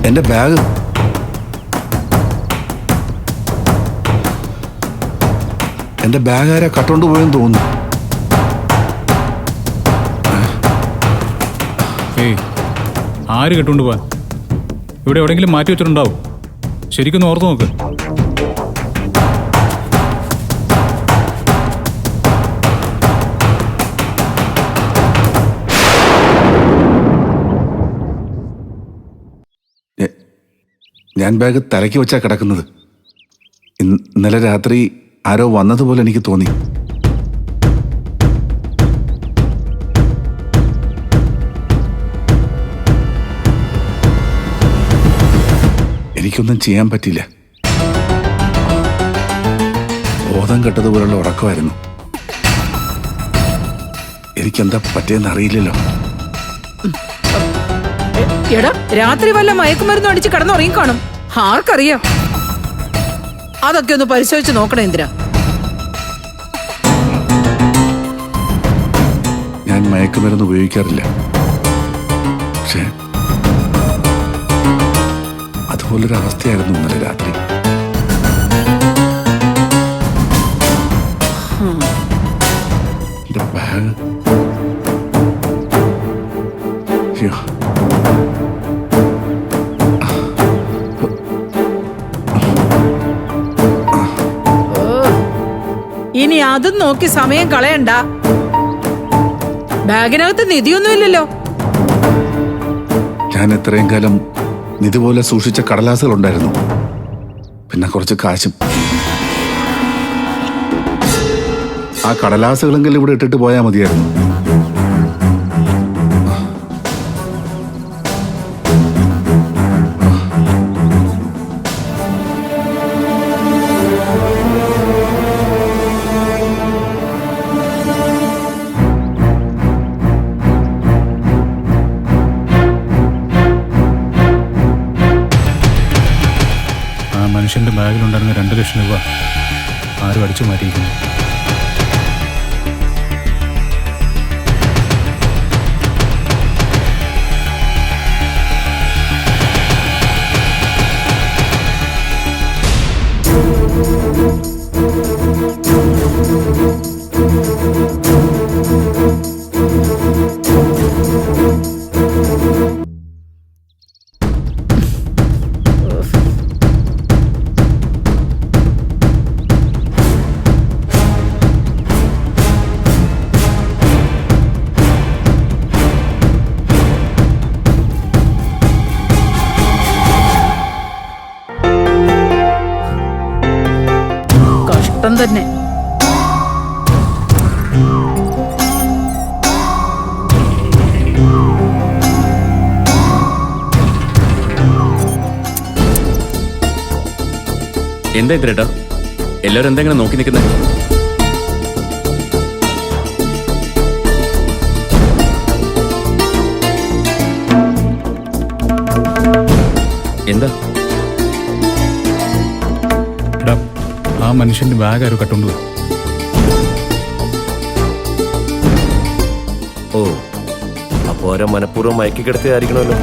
എന്റെ ബാഗ് എന്റെ ബാഗ് ആരാ കട്ടോണ്ട് പോയെന്ന് തോന്നുന്നു. ഏയ്, ആര് കെട്ടുകൊണ്ട് പോവാൻ? ഇവിടെ എവിടെയെങ്കിലും മാറ്റി വെച്ചിട്ടുണ്ടാവും. ശരിക്കൊന്ന് ഓർത്തു നോക്ക്. ഞാൻ ബാഗ് തലയ്ക്ക് വെച്ചാ കിടക്കുന്നത്. ഇന്നലെ രാത്രി ആരോ വന്നതുപോലെ എനിക്ക് തോന്നി. എനിക്കൊന്നും ചെയ്യാൻ പറ്റില്ല. ബോധം കെട്ടതുപോലുള്ള ഉറക്കമായിരുന്നു. എനിക്കെന്താ പറ്റിയെന്ന് അറിയില്ലല്ലോ. എടാ, രാത്രി വല്ല മയക്കുമരുന്ന് അടിച്ച് കിടന്നുറങ്ങി കാണും. ആർക്കറിയാം? അതൊക്കെ ഒന്ന് പരിശോധിച്ച് നോക്കണം എന്തിനാ. ഞാൻ മയക്കുമരുന്ന് ഉപയോഗിക്കാറില്ല. പക്ഷേ അതുപോലൊരു അവസ്ഥയായിരുന്നു ഇന്നലെ രാത്രി. എന്റെ ബാഗ് ഇനി അതും നോക്കി സമയം കളയണ്ട. ബാഗിനകത്ത് നിധിയൊന്നുമില്ലല്ലോ. ഞാൻ ഇത്രയും കാലം നിധി പോലെ സൂക്ഷിച്ച കടലാസുകൾ ഉണ്ടായിരുന്നു. പിന്നെ കുറച്ച് കാശും. ആ കടലാസുകളെങ്കിലും ഇവിടെ ഇട്ടിട്ട് പോയാൽ മതിയായിരുന്നു. മനുഷ്യന്റെ ബാഗിലുണ്ടായിരുന്ന 2 ലക്ഷം രൂപ ആരും അടിച്ചു മാറ്റിയിരിക്കുന്നു. തന്നെ എന്താ ഇത്രേട്ടാ എല്ലാവരും എന്തെങ്കിലും നോക്കി നിൽക്കുന്നത്? എന്താ ആ മനുഷ്യന്റെ ബാഗ് ആരും കട്ടുണ്ടോ? ഓ, അപ്പോ മനഃപൂർവ്വം മയക്കി കിടത്തിയായിരിക്കണമല്ലോ.